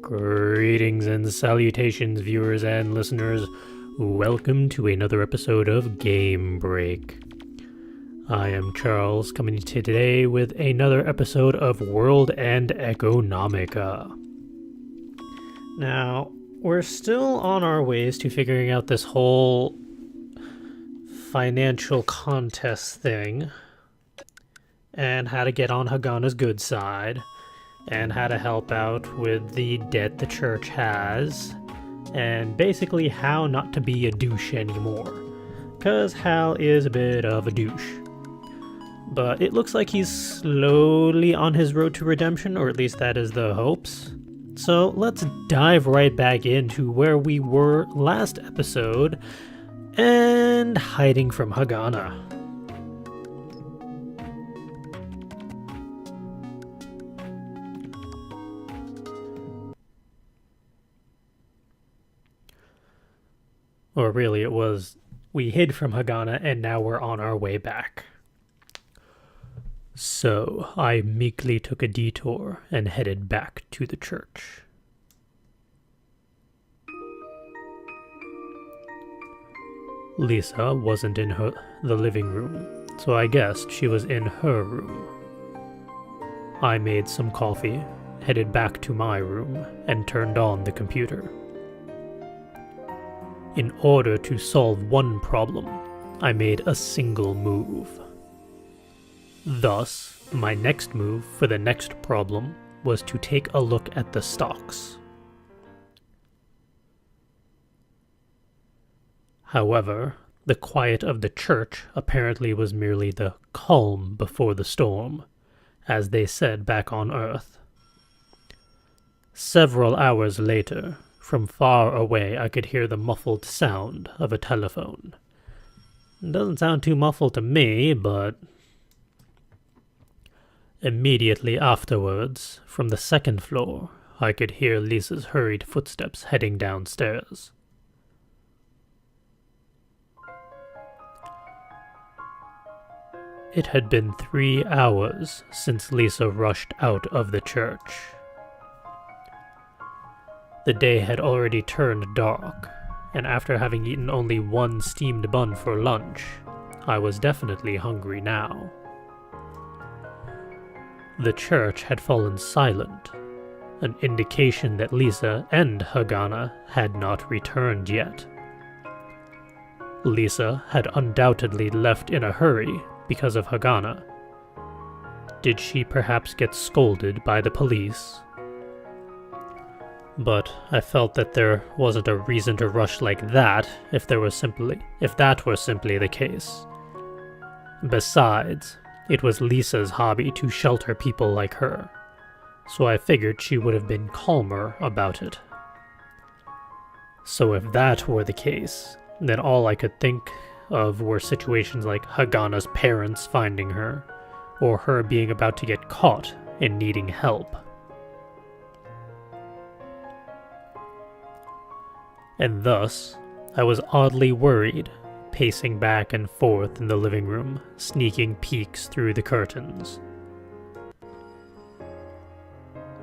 Greetings and salutations, viewers and listeners. Welcome to another episode of Game Break. I am Charles, coming to you today with another episode of World and Economica. Now, we're still on our ways to figuring out this whole financial contest thing, and how to get on Hagana's good side, and how to help out with the debt the church has, and basically how not to be a douche anymore, because Hal is a bit of a douche. But it looks like he's slowly on his road to redemption, or at least that is the hopes. So let's dive right back into where we were last episode, and hiding from Hagana. Or really, it was, we hid from Hagana and now we're on our way back. So, I meekly took a detour and headed back to the church. Lisa wasn't in the living room, so I guessed she was in her room. I made some coffee, headed back to my room, and turned on the computer. In order to solve one problem, I made a single move. Thus, my next move for the next problem was to take a look at the stocks. However, the quiet of the church apparently was merely the calm before the storm, as they said back on Earth. Several hours later, from far away, I could hear the muffled sound of a telephone. It doesn't sound too muffled to me, but immediately afterwards, from the second floor, I could hear Lisa's hurried footsteps heading downstairs. It had been 3 hours since Lisa rushed out of the church. The day had already turned dark, and after having eaten only one steamed bun for lunch, I was definitely hungry now. The church had fallen silent, an indication that Lisa and Hagana had not returned yet. Lisa had undoubtedly left in a hurry because of Hagana. Did she perhaps get scolded by the police? But I felt that there wasn't a reason to rush like that if that were simply the case. Besides, it was Lisa's hobby to shelter people like her, so I figured she would have been calmer about it. So if that were the case, then all I could think of were situations like Hagana's parents finding her, or her being about to get caught and needing help. And thus, I was oddly worried, pacing back and forth in the living room, sneaking peeks through the curtains.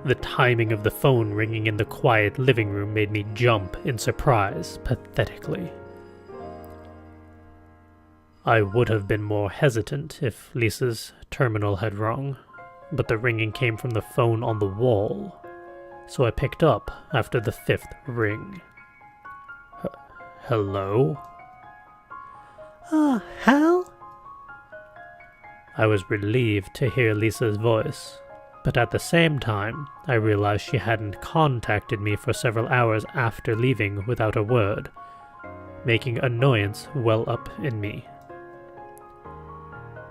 The timing of the phone ringing in the quiet living room made me jump in surprise, pathetically. I would have been more hesitant if Lisa's terminal had rung, but the ringing came from the phone on the wall, so I picked up after the 5th ring. Hello? Hal? I was relieved to hear Lisa's voice, but at the same time, I realized she hadn't contacted me for several hours after leaving without a word, making annoyance well up in me.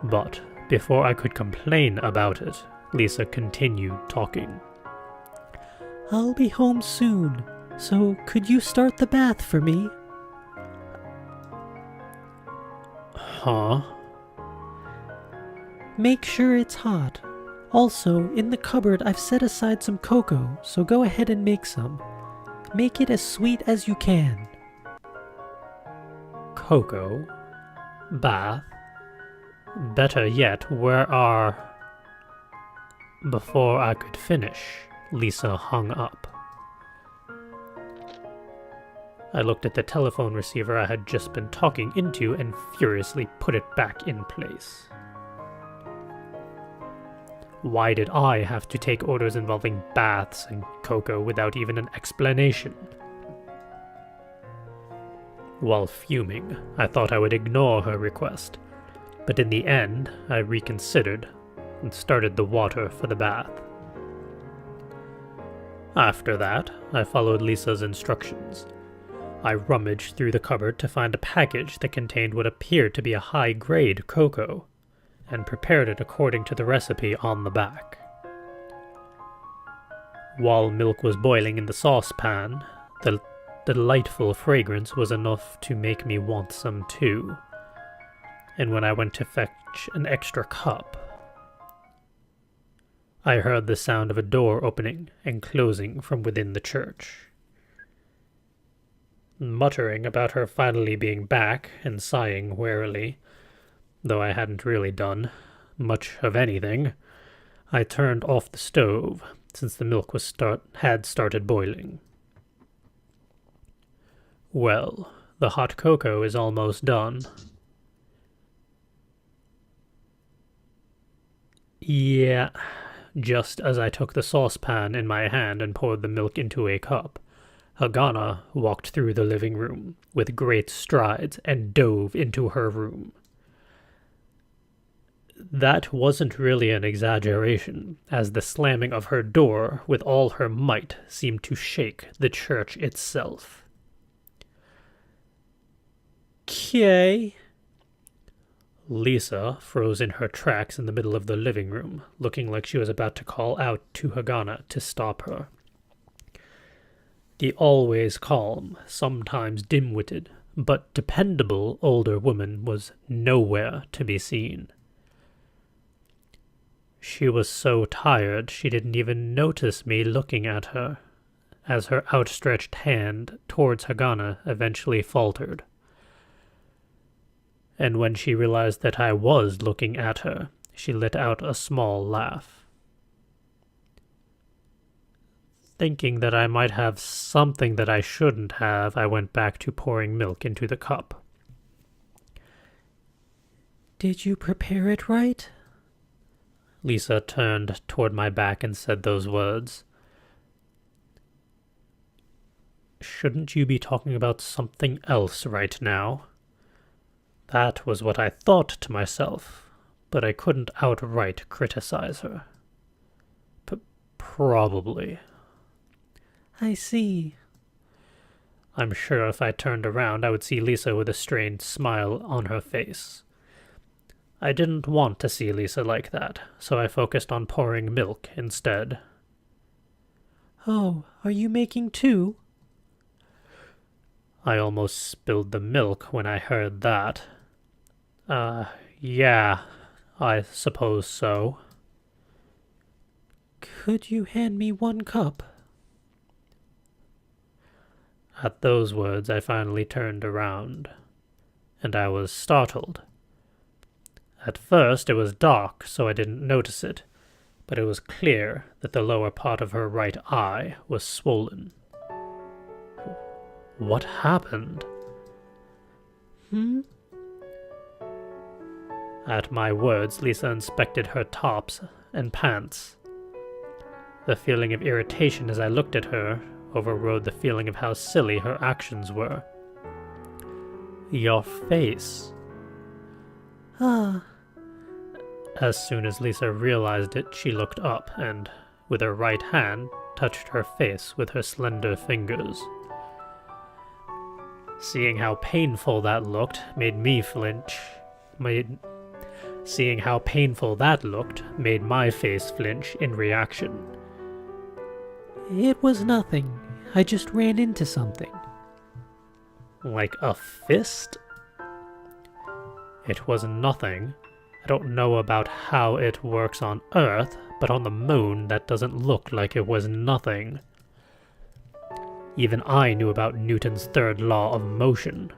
But before I could complain about it, Lisa continued talking. I'll be home soon, so could you start the bath for me? Huh? Make sure it's hot. Also, in the cupboard I've set aside some cocoa, so go ahead and make some. Make it as sweet as you can. Cocoa? Bath? Better yet, where are... Before I could finish, Lisa hung up. I looked at the telephone receiver I had just been talking into and furiously put it back in place. Why did I have to take orders involving baths and cocoa without even an explanation? While fuming, I thought I would ignore her request, but in the end, I reconsidered and started the water for the bath. After that, I followed Lisa's instructions. I rummaged through the cupboard to find a package that contained what appeared to be a high-grade cocoa, and prepared it according to the recipe on the back. While milk was boiling in the saucepan, the delightful fragrance was enough to make me want some too. And when I went to fetch an extra cup, I heard the sound of a door opening and closing from within the church. Muttering about her finally being back and sighing wearily, though I hadn't really done much of anything, I turned off the stove since the milk had started boiling. Well, the hot cocoa is almost done. Yeah, just as I took the saucepan in my hand and poured the milk into a cup, Hagana walked through the living room with great strides and dove into her room. That wasn't really an exaggeration, as the slamming of her door with all her might seemed to shake the church itself. "Kay." Lisa froze in her tracks in the middle of the living room, looking like she was about to call out to Hagana to stop her. The always calm, sometimes dim-witted, but dependable older woman was nowhere to be seen. She was so tired she didn't even notice me looking at her, as her outstretched hand towards Hagana eventually faltered. And when she realized that I was looking at her, she let out a small laugh. Thinking that I might have something that I shouldn't have, I went back to pouring milk into the cup. "Did you prepare it right?" Lisa turned toward my back and said those words. Shouldn't you be talking about something else right now? That was what I thought to myself, but I couldn't outright criticize her. Probably. I see. I'm sure if I turned around I would see Lisa with a strained smile on her face. I didn't want to see Lisa like that, so I focused on pouring milk instead. "Oh, are you making two?" I almost spilled the milk when I heard that. Yeah, I suppose so. "Could you hand me one cup?" At those words I finally turned around, and I was startled. At first it was dark, so I didn't notice it, but it was clear that the lower part of her right eye was swollen. What happened? At my words, Lisa inspected her tops and pants. The feeling of irritation as I looked at her overrode the feeling of how silly her actions were. Your face. Ah. As soon as Lisa realized it, she looked up and, with her right hand, touched her face with her slender fingers. Seeing how painful that looked made my face flinch in reaction. "It was nothing. I just ran into something." Like a fist? It was nothing. I don't know about how it works on Earth, but on the moon that doesn't look like it was nothing. Even I knew about Newton's third law of motion.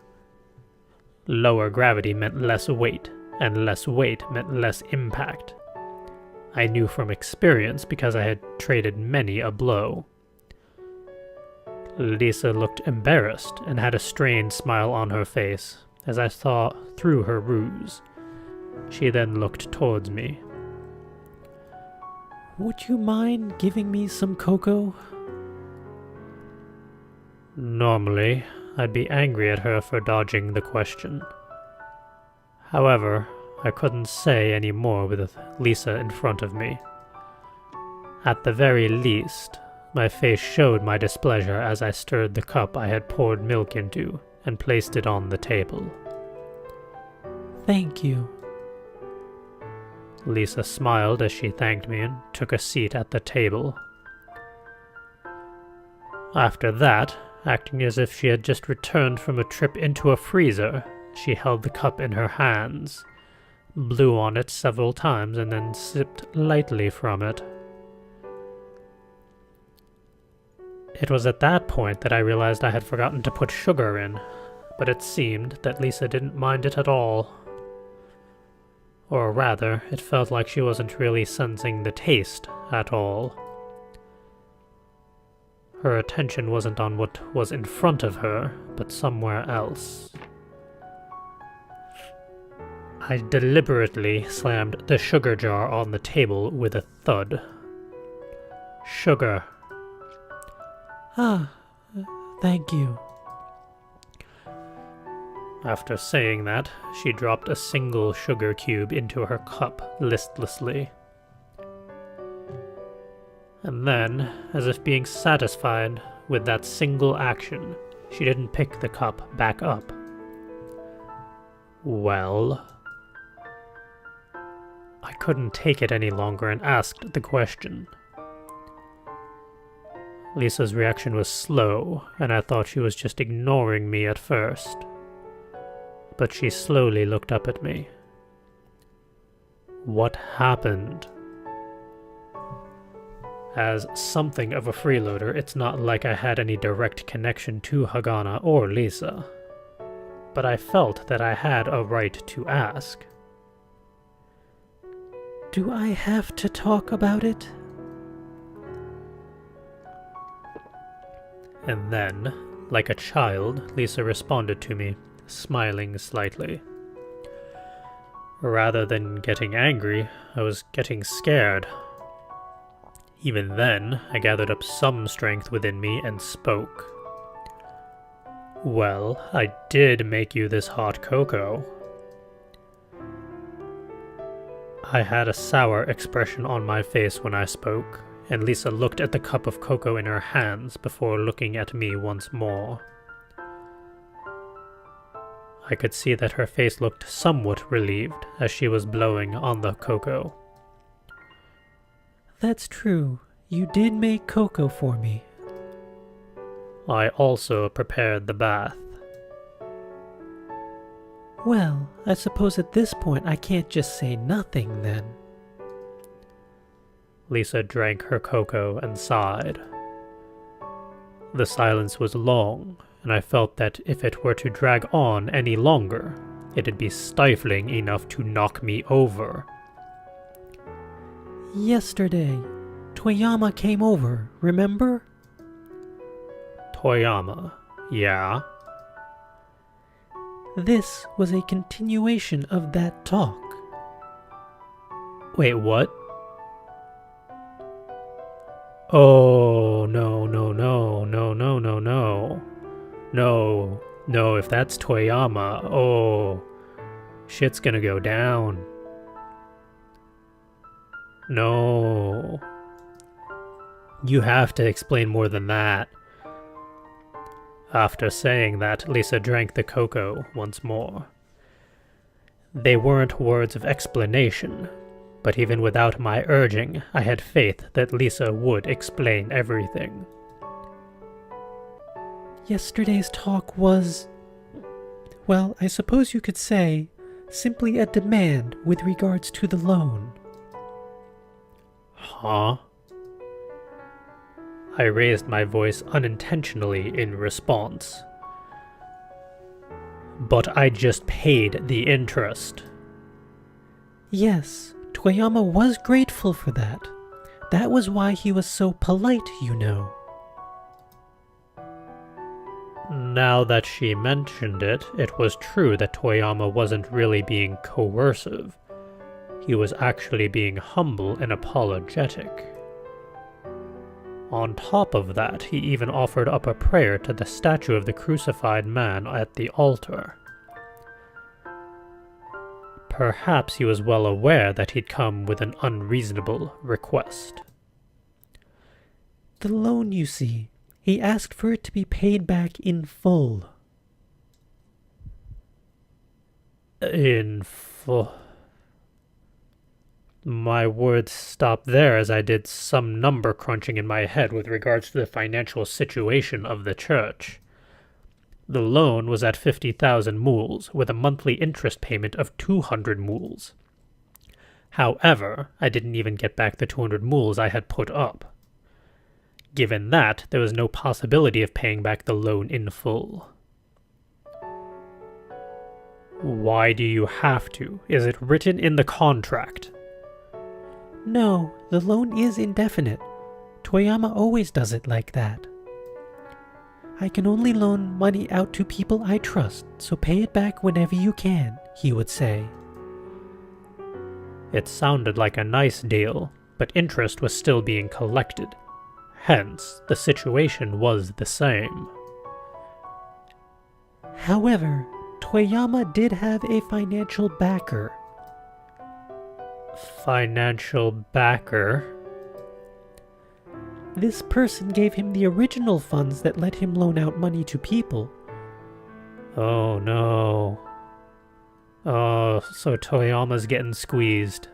Lower gravity meant less weight, and less weight meant less impact. I knew from experience because I had traded many a blow. Lisa looked embarrassed and had a strained smile on her face as I saw through her ruse. She then looked towards me. Would you mind giving me some cocoa? Normally, I'd be angry at her for dodging the question. However, I couldn't say any more with Lisa in front of me. At the very least, my face showed my displeasure as I stirred the cup I had poured milk into and placed it on the table. Thank you. Lisa smiled as she thanked me and took a seat at the table. After that, acting as if she had just returned from a trip into a freezer, she held the cup in her hands, blew on it several times, and then sipped lightly from it. It was at that point that I realized I had forgotten to put sugar in, but it seemed that Lisa didn't mind it at all. Or rather, it felt like she wasn't really sensing the taste at all. Her attention wasn't on what was in front of her, but somewhere else. I deliberately slammed the sugar jar on the table with a thud. Sugar. Thank you. After saying that, she dropped a single sugar cube into her cup listlessly. And then, as if being satisfied with that single action, she didn't pick the cup back up. Well, I couldn't take it any longer and asked the question. Lisa's reaction was slow, and I thought she was just ignoring me at first. But she slowly looked up at me. What happened? As something of a freeloader, it's not like I had any direct connection to Hagana or Lisa. But I felt that I had a right to ask. Do I have to talk about it? And then, like a child, Lisa responded to me, smiling slightly. Rather than getting angry, I was getting scared. Even then, I gathered up some strength within me and spoke. Well, I did make you this hot cocoa. I had a sour expression on my face when I spoke, and Lisa looked at the cup of cocoa in her hands before looking at me once more. I could see that her face looked somewhat relieved as she was blowing on the cocoa. That's true. You did make cocoa for me. I also prepared the bath. Well, I suppose at this point I can't just say nothing then. Lisa drank her cocoa and sighed. The silence was long, and I felt that if it were to drag on any longer, it'd be stifling enough to knock me over. Yesterday, Toyama came over, remember? Toyama, yeah? This was a continuation of that talk. Wait, what? Oh, no. No, if that's Toyama, oh, shit's gonna go down. No. You have to explain more than that. After saying that, Lisa drank the cocoa once more. They weren't words of explanation, but even without my urging, I had faith that Lisa would explain everything. Yesterday's talk was, well, I suppose you could say, simply a demand with regards to the loan. Huh? I raised my voice unintentionally in response. But I just paid the interest. Yes, Toyama was grateful for that. That was why he was so polite, you know. Now that she mentioned it, it was true that Toyama wasn't really being coercive. He was actually being humble and apologetic. On top of that, he even offered up a prayer to the statue of the crucified man at the altar. Perhaps he was well aware that he'd come with an unreasonable request. The loan, you see. He asked for it to be paid back in full. In full? My words stopped there as I did some number crunching in my head with regards to the financial situation of the church. The loan was at 50,000 mules, with a monthly interest payment of 200 mules. However, I didn't even get back the 200 mules I had put up. Given that, there was no possibility of paying back the loan in full. Why do you have to? Is it written in the contract? No, the loan is indefinite. Toyama always does it like that. I can only loan money out to people I trust, so pay it back whenever you can, he would say. It sounded like a nice deal, but interest was still being collected. Hence, the situation was the same. However, Toyama did have a financial backer. Financial backer? This person gave him the original funds that let him loan out money to people. Oh no. Oh, so Toyama's getting squeezed.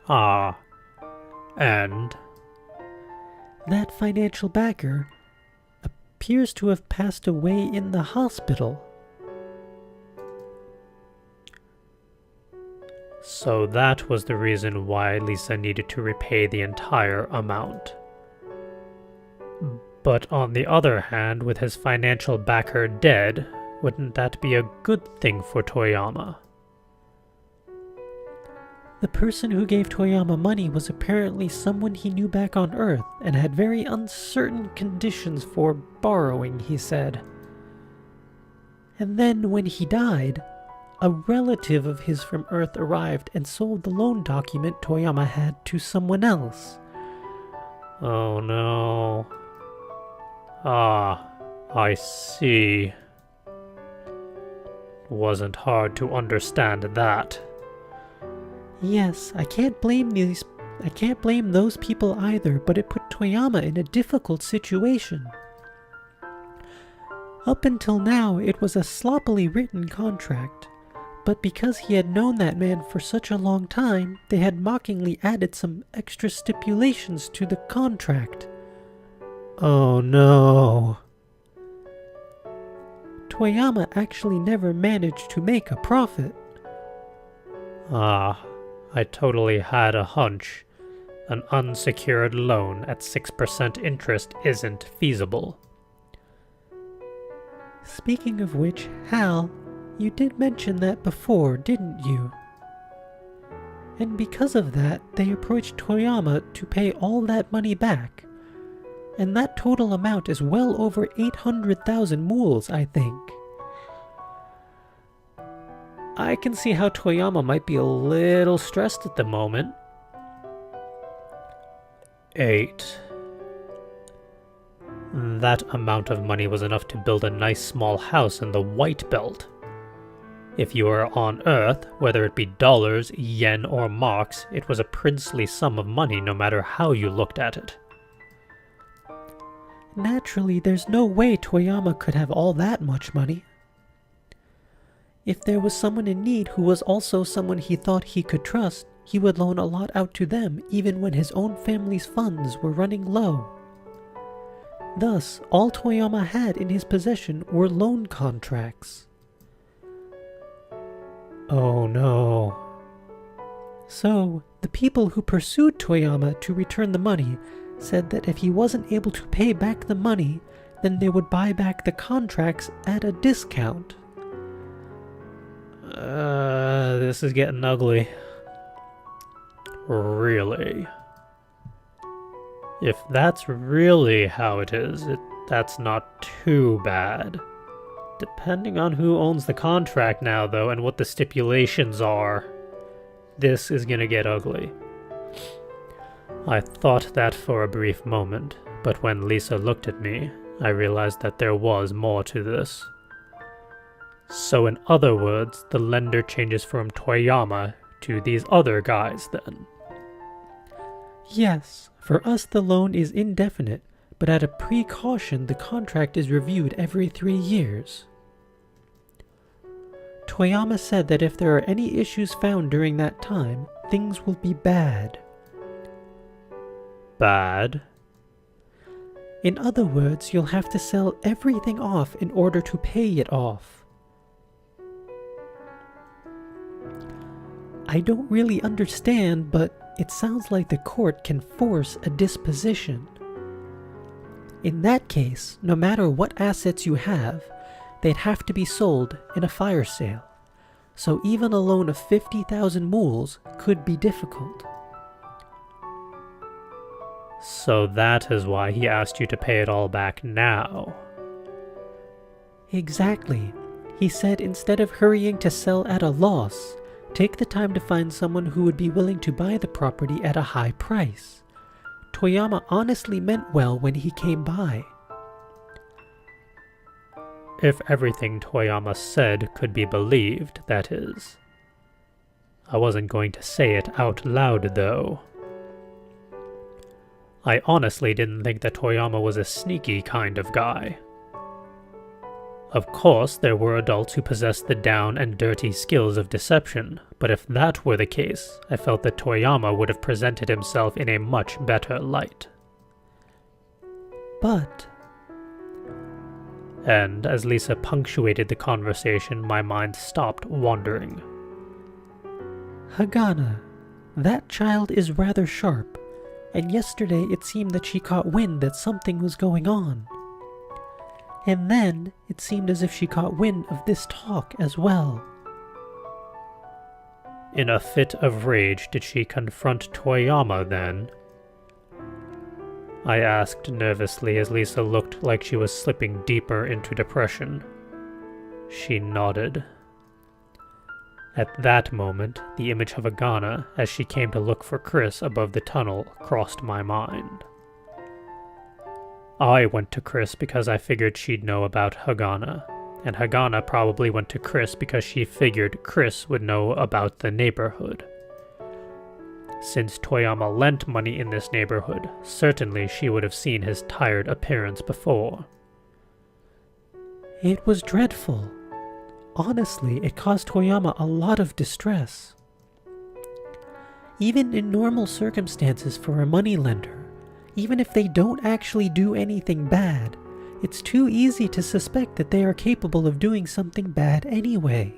Ah. And? That financial backer appears to have passed away in the hospital. So that was the reason why Lisa needed to repay the entire amount. But on the other hand, with his financial backer dead, wouldn't that be a good thing for Toyama? The person who gave Toyama money was apparently someone he knew back on Earth and had very uncertain conditions for borrowing, he said. And then when he died, a relative of his from Earth arrived and sold the loan document Toyama had to someone else. Oh no. Ah, I see. Wasn't hard to understand that. Yes, I can't blame those people either, but it put Toyama in a difficult situation. Up until now, it was a sloppily written contract, but because he had known that man for such a long time, they had mockingly added some extra stipulations to the contract. Oh no. Toyama actually never managed to make a profit. Ah, I totally had a hunch. An unsecured loan at 6% interest isn't feasible. Speaking of which, Hal, you did mention that before, didn't you? And because of that, they approached Toyama to pay all that money back. And that total amount is well over 800,000 mules, I think. I can see how Toyama might be a little stressed at the moment. 8. That amount of money was enough to build a nice small house in the White Belt. If you were on Earth, whether it be dollars, yen, or marks, it was a princely sum of money no matter how you looked at it. Naturally, there's no way Toyama could have all that much money. If there was someone in need who was also someone he thought he could trust, he would loan a lot out to them even when his own family's funds were running low. Thus, all Toyama had in his possession were loan contracts. Oh no. So, the people who pursued Toyama to return the money said that if he wasn't able to pay back the money, then they would buy back the contracts at a discount. This is getting ugly. Really? If that's really how it is, it That's not too bad. Depending on who owns the contract now, though, and what the stipulations are, this is gonna get ugly. I thought that for a brief moment, but when Lisa looked at me, I realized that there was more to this. So in other words, the lender changes from Toyama to these other guys then. Yes, for us the loan is indefinite, but at a precaution the contract is reviewed every 3 years. Toyama said that if there are any issues found during that time, things will be bad. Bad? In other words, you'll have to sell everything off in order to pay it off. I don't really understand, but it sounds like the court can force a disposition. In that case, no matter what assets you have, they'd have to be sold in a fire sale. So even a loan of 50,000 mules could be difficult. So that is why he asked you to pay it all back now. Exactly. He said instead of hurrying to sell at a loss, take the time to find someone who would be willing to buy the property at a high price. Toyama honestly meant well when he came by. If everything Toyama said could be believed, that is. I wasn't going to say it out loud, though. I honestly didn't think that Toyama was a sneaky kind of guy. Of course, there were adults who possessed the down and dirty skills of deception, but if that were the case, I felt that Toyama would have presented himself in a much better light. But... And as Lisa punctuated the conversation, my mind stopped wandering. Hagana, that child is rather sharp, and yesterday it seemed that she caught wind that something was going on. And then it seemed as if she caught wind of this talk as well. In a fit of rage, did she confront Toyama then? I asked nervously as Lisa looked like she was slipping deeper into depression. She nodded. At that moment, the image of Hagana, as she came to look for Chris above the tunnel, crossed my mind. I went to Chris because I figured she'd know about Hagana, and Hagana probably went to Chris because she figured Chris would know about the neighborhood. Since Toyama lent money in this neighborhood, certainly she would have seen his tired appearance before. It was dreadful. Honestly, it caused Toyama a lot of distress. Even in normal circumstances for a moneylender, even if they don't actually do anything bad, it's too easy to suspect that they are capable of doing something bad anyway.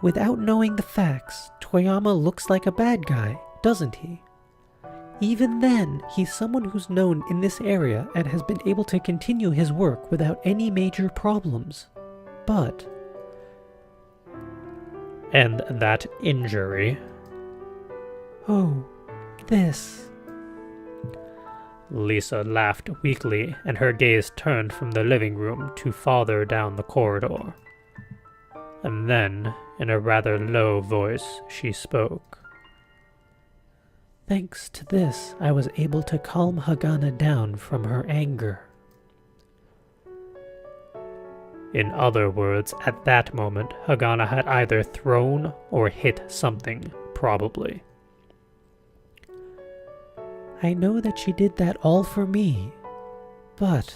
Without knowing the facts, Toyama looks like a bad guy, doesn't he? Even then, he's someone who's known in this area and has been able to continue his work without any major problems. But... And that injury? Oh, this... Lisa laughed weakly, and her gaze turned from the living room to farther down the corridor. And then, in a rather low voice, she spoke. Thanks to this, I was able to calm Hagana down from her anger. In other words, at that moment, Hagana had either thrown or hit something, probably. I know that she did that all for me, but...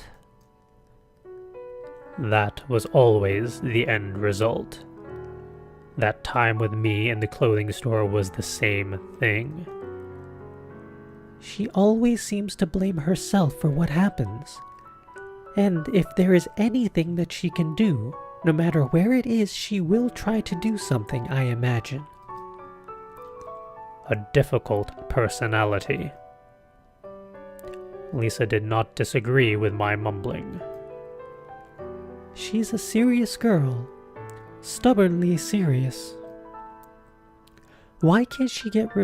That was always the end result. That time with me in the clothing store was the same thing. She always seems to blame herself for what happens. And if there is anything that she can do, no matter where it is, she will try to do something, I imagine. A difficult personality. Lisa did not disagree with my mumbling. She's a serious girl. Stubbornly serious. Why can't she get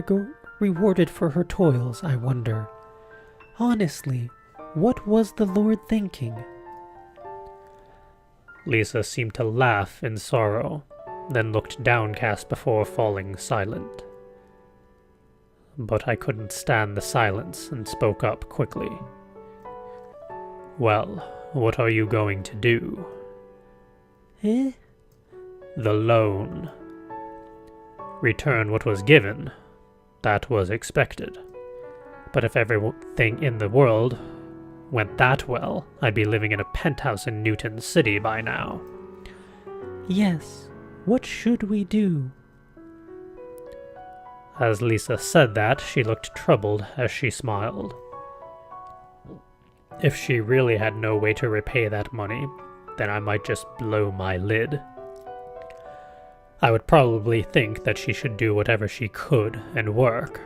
rewarded for her toils, I wonder? Honestly, What was the Lord thinking? Lisa seemed to laugh in sorrow, then looked downcast before falling silent. But I couldn't stand the silence and spoke up quickly. Well, what are you going to do? Eh? The loan. Return what was given. That was expected. But if everything in the world went that well, I'd be living in a penthouse in Newton City by now. Yes. What should we do? As Lisa said that, she looked troubled as she smiled. If she really had no way to repay that money, then I might just blow my lid. I would probably think that she should do whatever she could and work.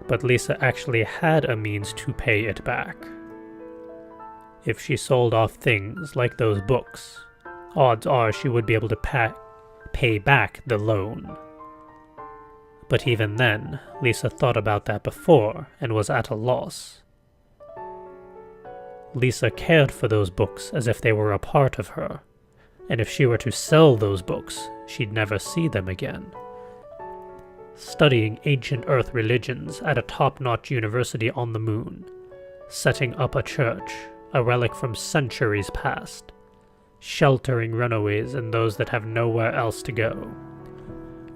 But Lisa actually had a means to pay it back. If she sold off things like those books, odds are she would be able to pay back the loan. But even then, Lisa thought about that before and was at a loss. Lisa cared for those books as if they were a part of her, and if she were to sell those books, she'd never see them again. Studying ancient Earth religions at a top-notch university on the moon, setting up a church, a relic from centuries past, sheltering runaways and those that have nowhere else to go,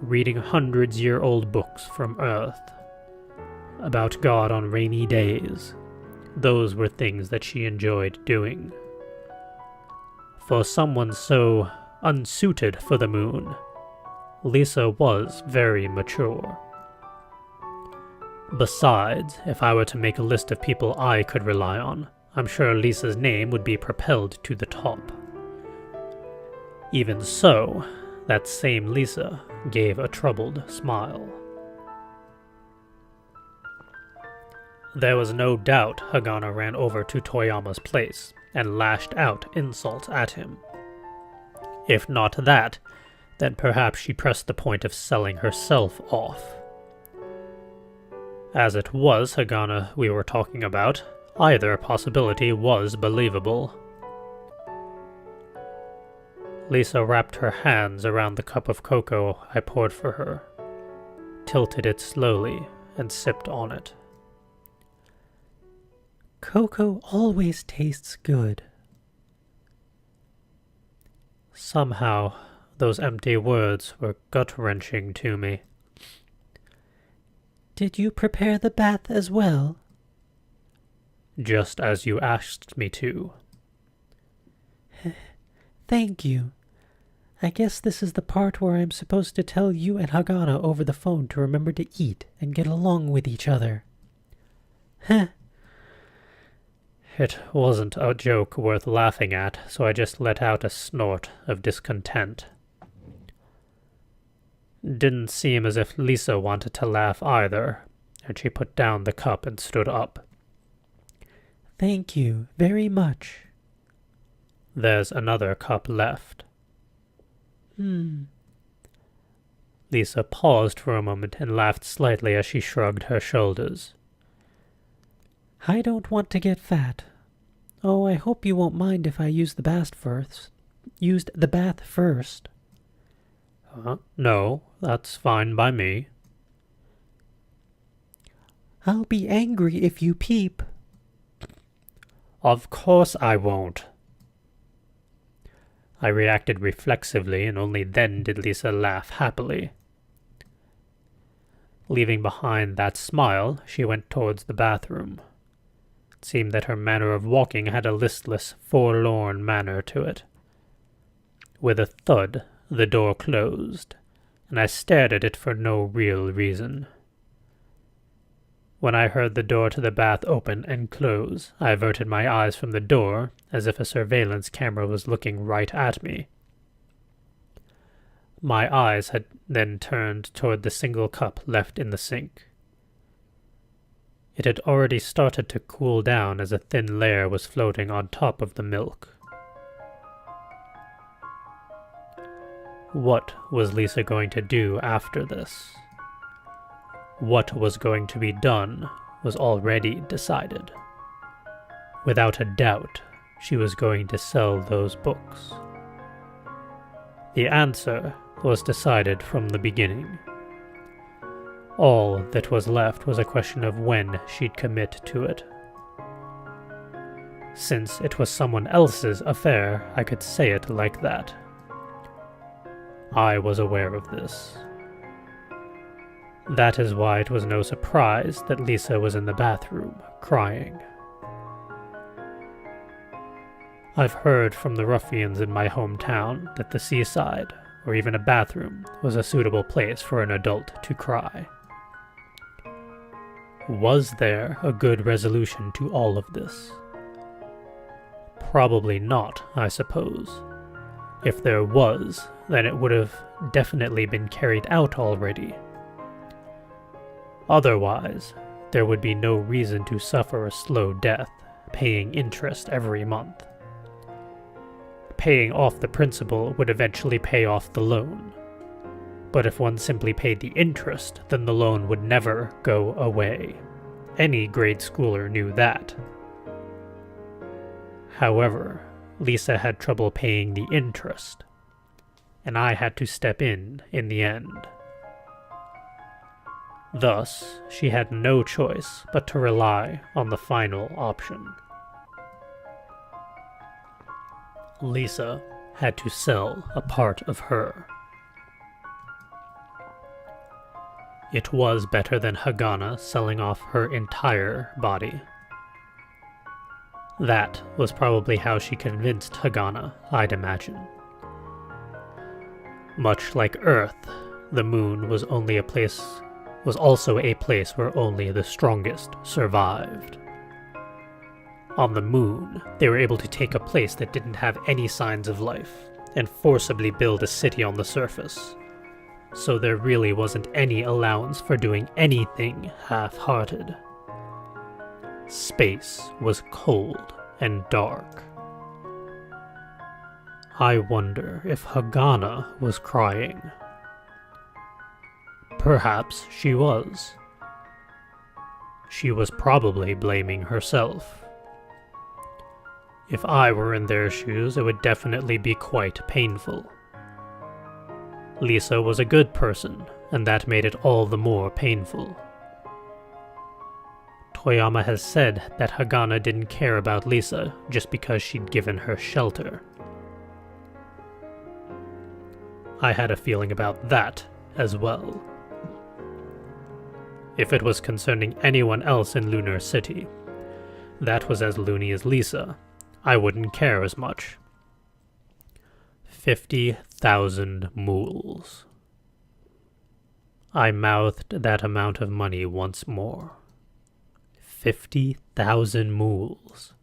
reading hundreds-year-old books from Earth, about God on rainy days. Those were things that she enjoyed doing. For someone so unsuited for the moon, Lisa was very mature. Besides, if I were to make a list of people I could rely on, I'm sure Lisa's name would be propelled to the top. Even so, that same Lisa gave a troubled smile. There was no doubt Hagana ran over to Toyama's place and lashed out insults at him. If not that, then perhaps she pressed the point of selling herself off. As it was Hagana we were talking about, either possibility was believable. Lisa wrapped her hands around the cup of cocoa I poured for her, tilted it slowly, and sipped on it. Cocoa always tastes good. Somehow, those empty words were gut-wrenching to me. Did you prepare the bath as well? Just as you asked me to. Thank you. I guess this is the part where I'm supposed to tell you and Hagana over the phone to remember to eat and get along with each other. Heh. It wasn't a joke worth laughing at, so I just let out a snort of discontent. Didn't seem as if Lisa wanted to laugh either, and she put down the cup and stood up. Thank you very much. There's another cup left. Lisa paused for a moment and laughed slightly as she shrugged her shoulders. I don't want to get fat. Oh, I hope you won't mind if I use the bath first. No, that's fine by me. I'll be angry if you peep. Of course I won't. I reacted reflexively, and only then did Lisa laugh happily. Leaving behind that smile, she went towards the bathroom. It seemed that her manner of walking had a listless, forlorn manner to it. With a thud, the door closed, and I stared at it for no real reason. When I heard the door to the bath open and close, I averted my eyes from the door, as if a surveillance camera was looking right at me. My eyes had then turned toward the single cup left in the sink. It had already started to cool down as a thin layer was floating on top of the milk. What was Lisa going to do after this? What was going to be done was already decided. Without a doubt, she was going to sell those books. The answer was decided from the beginning. All that was left was a question of when she'd commit to it. Since it was someone else's affair, I could say it like that. I was aware of this. That is why it was no surprise that Lisa was in the bathroom, crying. I've heard from the ruffians in my hometown that the seaside, or even a bathroom, was a suitable place for an adult to cry. Was there a good resolution to all of this? Probably not, I suppose. If there was, then it would have definitely been carried out already. Otherwise, there would be no reason to suffer a slow death, paying interest every month. Paying off the principal would eventually pay off the loan. But if one simply paid the interest, then the loan would never go away. Any grade schooler knew that. However, Lisa had trouble paying the interest, and I had to step in the end. Thus, she had no choice but to rely on the final option. Lisa had to sell a part of her. It was better than Hagana selling off her entire body. That was probably how she convinced Hagana, I'd imagine. Much like Earth, the moon was also a place where only the strongest survived. On the moon, they were able to take a place that didn't have any signs of life and forcibly build a city on the surface. So there really wasn't any allowance for doing anything half-hearted. Space was cold and dark. I wonder if Hagana was crying. Perhaps she was. She was probably blaming herself. If I were in their shoes, it would definitely be quite painful. Lisa was a good person, and that made it all the more painful. Toyama has said that Hagana didn't care about Lisa just because she'd given her shelter. I had a feeling about that as well. If it was concerning anyone else in Lunar City, that was as loony as Lisa, I wouldn't care as much. 50,000 mools. I mouthed that amount of money once more. 50,000 mools.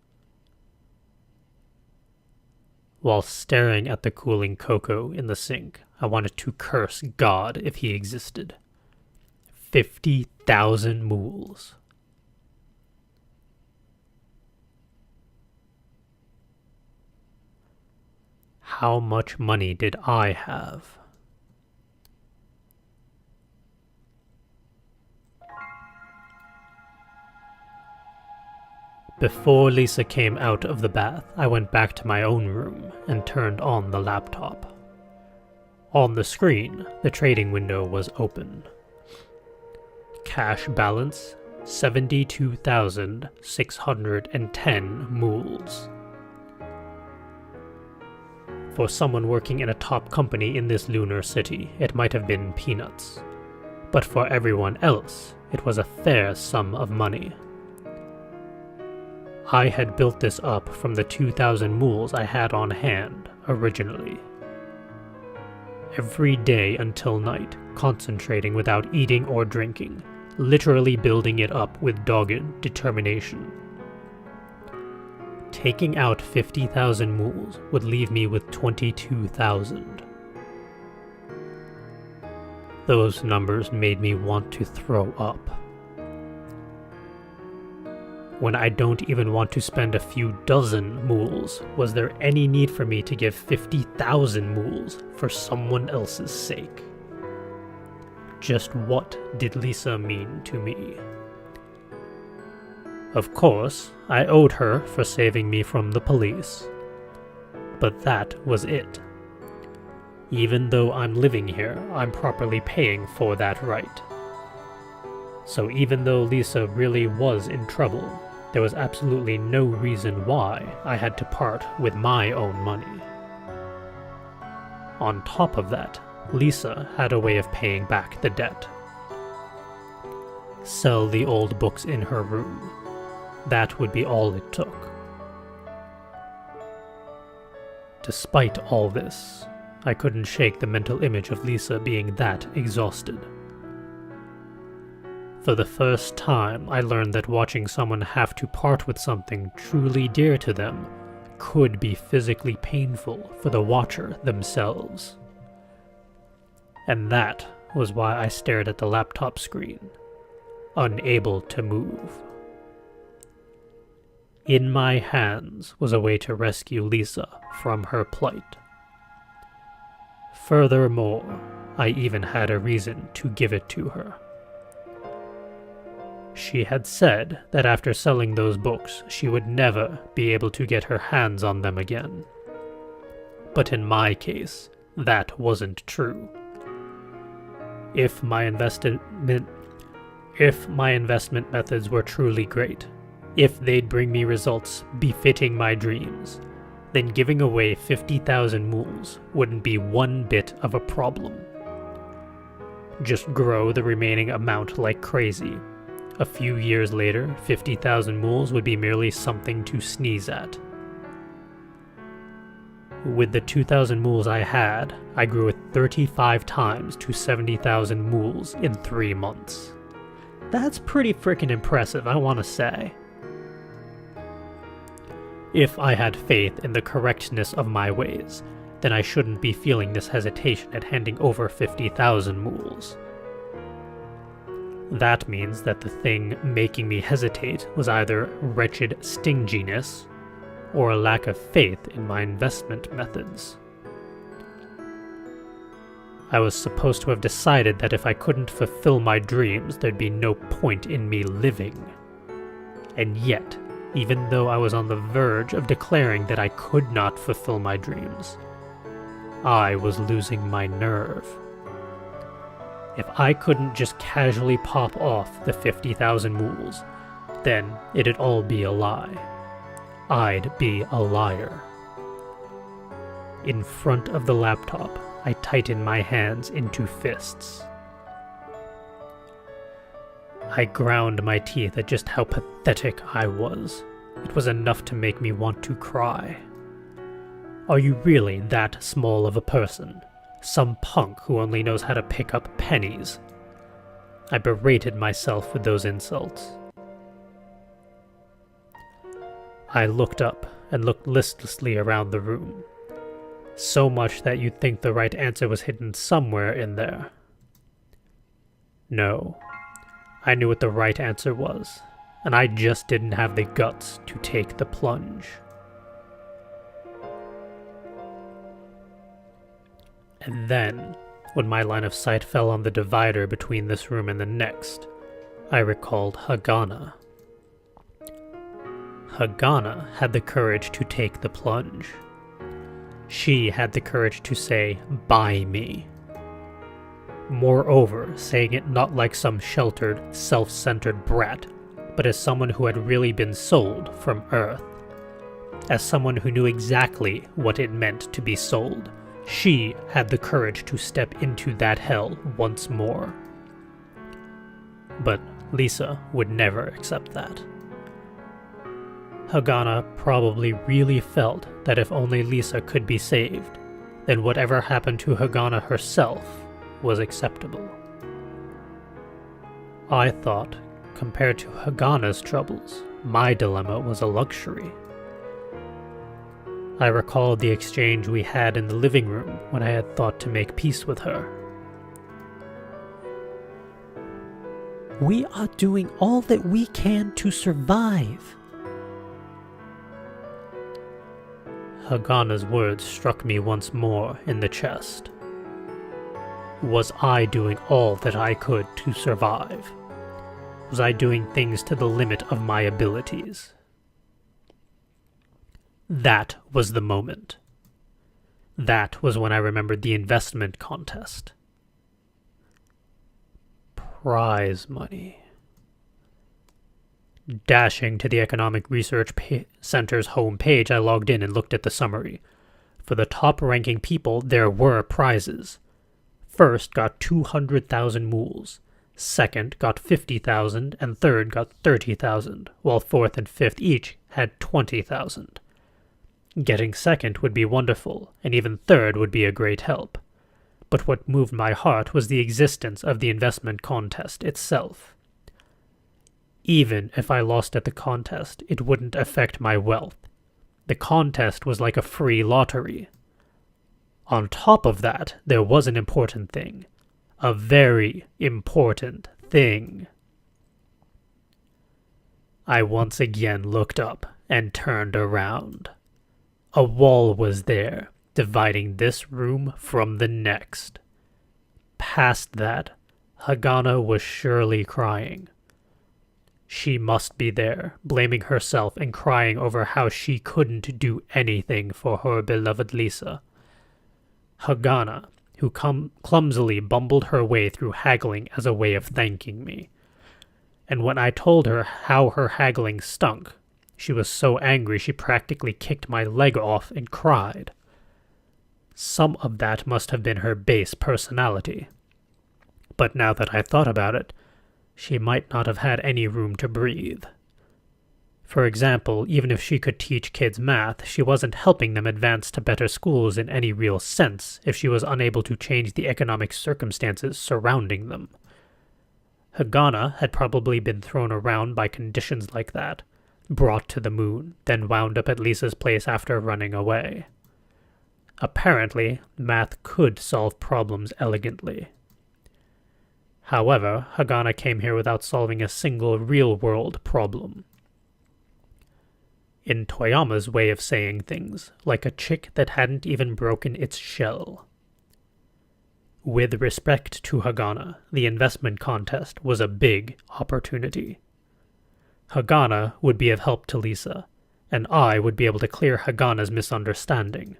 While staring at the cooling cocoa in the sink, I wanted to curse God if he existed. 50,000 mools. How much money did I have? Before Lisa came out of the bath, I went back to my own room and turned on the laptop. On the screen, the trading window was open. Cash balance, 72,610 mools. For someone working in a top company in this lunar city, it might have been peanuts. But for everyone else, it was a fair sum of money. I had built this up from the 2,000 mools I had on hand originally. Every day until night, concentrating without eating or drinking, literally building it up with dogged determination. Taking out 50,000 mools would leave me with 22,000. Those numbers made me want to throw up. When I don't even want to spend a few dozen mools, was there any need for me to give 50,000 mools for someone else's sake? Just what did Lisa mean to me? Of course, I owed her for saving me from the police. But that was it. Even though I'm living here, I'm properly paying for that right. So even though Lisa really was in trouble, there was absolutely no reason why I had to part with my own money. On top of that, Lisa had a way of paying back the debt. Sell the old books in her room. That would be all it took. Despite all this, I couldn't shake the mental image of Lisa being that exhausted. For the first time, I learned that watching someone have to part with something truly dear to them could be physically painful for the watcher themselves. And that was why I stared at the laptop screen, unable to move. In my hands was a way to rescue Lisa from her plight. Furthermore, I even had a reason to give it to her. She had said that after selling those books, she would never be able to get her hands on them again. But in my case, that wasn't true. If my investment methods were truly great, if they'd bring me results befitting my dreams, then giving away 50,000 mools wouldn't be one bit of a problem. Just grow the remaining amount like crazy. A few years later, 50,000 mools would be merely something to sneeze at. With the 2,000 mools I had, I grew it 35 times to 70,000 mools in 3 months. That's pretty freaking impressive, I want to say. If I had faith in the correctness of my ways, then I shouldn't be feeling this hesitation at handing over 50,000 mools. That means that the thing making me hesitate was either wretched stinginess or a lack of faith in my investment methods. I was supposed to have decided that if I couldn't fulfill my dreams, there'd be no point in me living. And yet, even though I was on the verge of declaring that I could not fulfill my dreams, I was losing my nerve. If I couldn't just casually pop off the 50,000 mools, then it'd all be a lie. I'd be a liar. In front of the laptop, I tightened my hands into fists. I ground my teeth at just how pathetic I was. It was enough to make me want to cry. Are you really that small of a person? Some punk who only knows how to pick up pennies? I berated myself with those insults. I looked up and looked listlessly around the room. So much that you'd think the right answer was hidden somewhere in there. No. I knew what the right answer was, and I just didn't have the guts to take the plunge. And then, when my line of sight fell on the divider between this room and the next, I recalled Hagana. Hagana had the courage to take the plunge. She had the courage to say, "Buy me." Moreover, saying it not like some sheltered, self-centered brat, but as someone who had really been sold from Earth. As someone who knew exactly what it meant to be sold, she had the courage to step into that hell once more. But Lisa would never accept that. Hagana probably really felt that if only Lisa could be saved, then whatever happened to Hagana herself was acceptable. I thought, compared to Hagana's troubles, my dilemma was a luxury. I recalled the exchange we had in the living room when I had thought to make peace with her. We are doing all that we can to survive. Hagana's words struck me once more in the chest. Was I doing all that I could to survive? Was I doing things to the limit of my abilities? That was the moment. That was when I remembered the investment contest. Prize money. Dashing to the Economic Research Center's home page, I logged in and looked at the summary. For the top-ranking people, there were prizes. First got 200,000 mools, second got 50,000, and third got 30,000, while fourth and fifth each had 20,000. Getting second would be wonderful, and even third would be a great help. But what moved my heart was the existence of the investment contest itself. Even if I lost at the contest, it wouldn't affect my wealth. The contest was like a free lottery. On top of that, there was an important thing. A very important thing. I once again looked up and turned around. A wall was there, dividing this room from the next. Past that, Hagana was surely crying. She must be there, blaming herself and crying over how she couldn't do anything for her beloved Lisa. Hagana, who clumsily bumbled her way through haggling as a way of thanking me. And when I told her how her haggling stunk, she was so angry she practically kicked my leg off and cried. Some of that must have been her base personality. But now that I thought about it, she might not have had any room to breathe. For example, even if she could teach kids math, she wasn't helping them advance to better schools in any real sense if she was unable to change the economic circumstances surrounding them. Hagana had probably been thrown around by conditions like that, brought to the moon, then wound up at Lisa's place after running away. Apparently, math could solve problems elegantly. However, Hagana came here without solving a single real-world problem. In Toyama's way of saying things, like a chick that hadn't even broken its shell. With respect to Hagana, the investment contest was a big opportunity. Hagana would be of help to Lisa, and I would be able to clear Hagana's misunderstanding.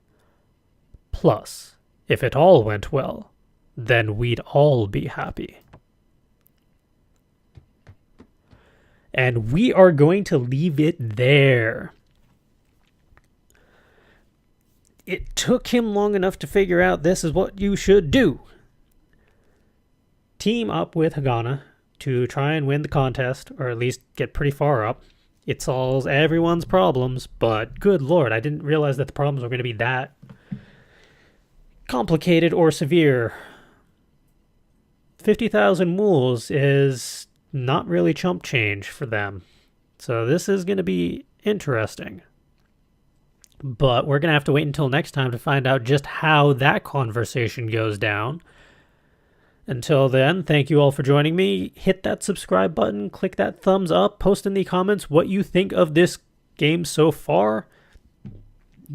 Plus, if it all went well, then we'd all be happy. And we are going to leave it there. It took him long enough to figure out this is what you should do. Team up with Hagana to try and win the contest, or at least get pretty far up. It solves everyone's problems, but good lord, I didn't realize that the problems were going to be that complicated or severe. 50,000 mools is not really chump change for them. So this is going to be interesting. But we're going to have to wait until next time to find out just how that conversation goes down. Until then, thank you all for joining me. Hit that subscribe button, click that thumbs up, post in the comments what you think of this game so far.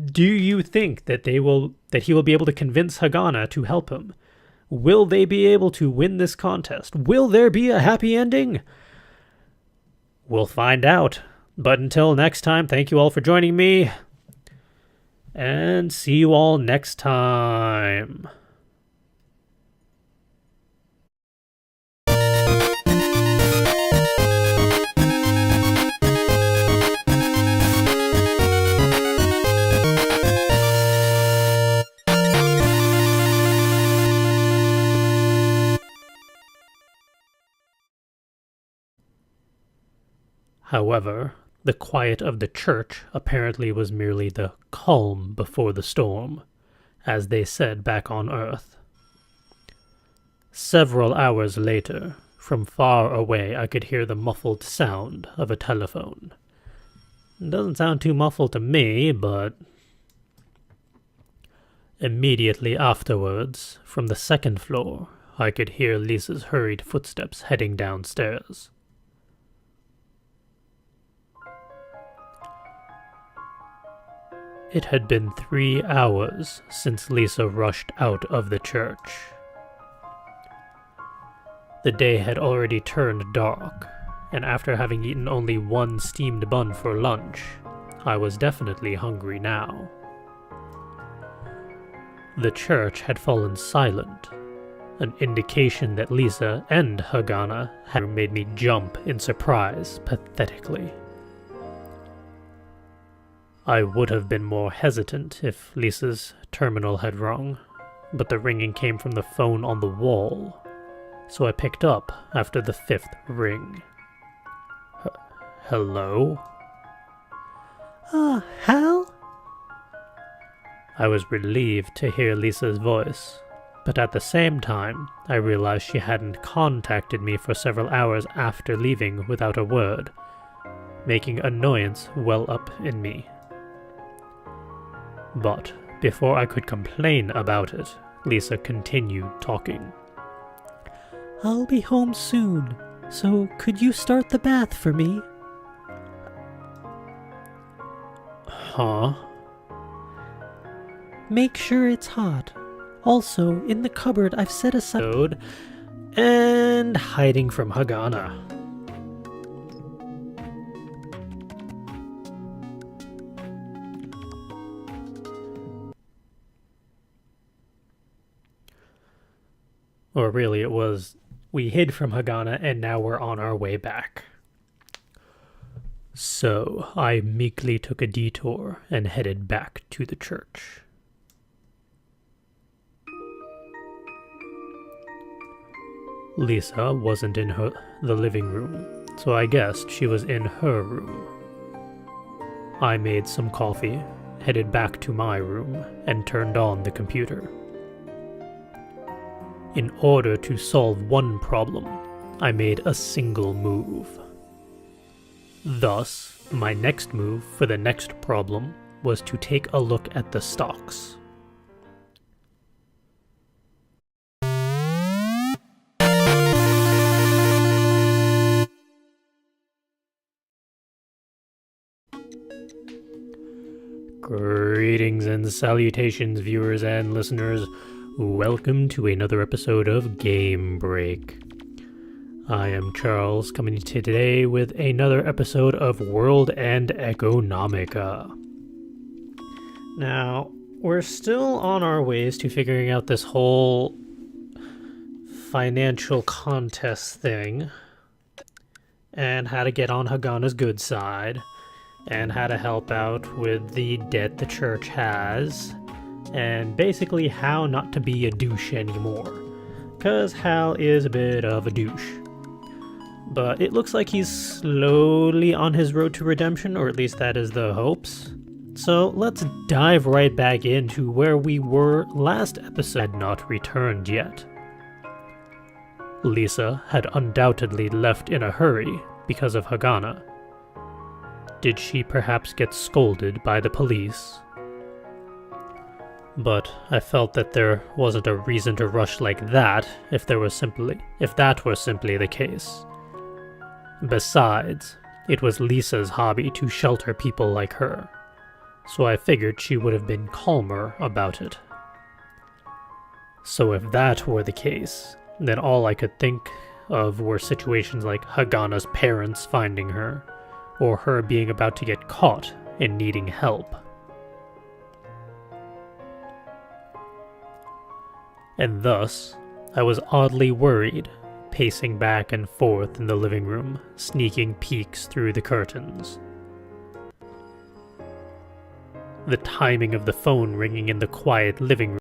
Do you think that he will be able to convince Hagana to help him? Will they be able to win this contest? Will there be a happy ending? We'll find out. But until next time, thank you all for joining me. And see you all next time. However, the quiet of the church apparently was merely the calm before the storm, as they said back on Earth. Several hours later, from far away I could hear the muffled sound of a telephone. It doesn't sound too muffled to me, but... Immediately afterwards, from the second floor, I could hear Lisa's hurried footsteps heading downstairs. It had been 3 hours since Lisa rushed out of the church. The day had already turned dark, and after having eaten only one steamed bun for lunch, I was definitely hungry now. The church had fallen silent, an indication that Lisa and Hagana had made me jump in surprise pathetically. I would have been more hesitant if Lisa's terminal had rung, but the ringing came from the phone on the wall, so I picked up after the 5th ring. Hello? Hal? I was relieved to hear Lisa's voice, but at the same time, I realized she hadn't contacted me for several hours after leaving without a word, making annoyance well up in me. But before I could complain about it, Lisa continued talking. I'll be home soon, so could you start the bath for me? Huh? Make sure it's hot. Also, in the cupboard I've set aside... And hiding from Hagana. Or really it was, we hid from Hagana and now we're on our way back. So I meekly took a detour and headed back to the church. Lisa wasn't in the living room, so I guessed she was in her room. I made some coffee, headed back to my room, and turned on the computer. In order to solve one problem, I made a single move. Thus, my next move for the next problem was to take a look at the stocks. Greetings and salutations, viewers and listeners. Welcome to another episode of Game Break. I am Charles, coming to today with another episode of World and Economica. Now, we're still on our ways to figuring out this whole financial contest thing, and how to get on Hagana's good side, and how to help out with the debt the church has, and basically how not to be a douche anymore, because Hal is a bit of a douche. But it looks like he's slowly on his road to redemption, or at least that is the hopes. So let's dive right back into where we were last episode. Had not returned yet. Lisa had undoubtedly left in a hurry because of Hagana. Did she perhaps get scolded by the police? But I felt that there wasn't a reason to rush like that if that were simply the case. Besides, it was Lisa's hobby to shelter people like her, so I figured she would have been calmer about it. So if that were the case, then all I could think of were situations like Hagana's parents finding her, or her being about to get caught and needing help. And thus, I was oddly worried, pacing back and forth in the living room, sneaking peeks through the curtains. The timing of the phone ringing in the quiet living room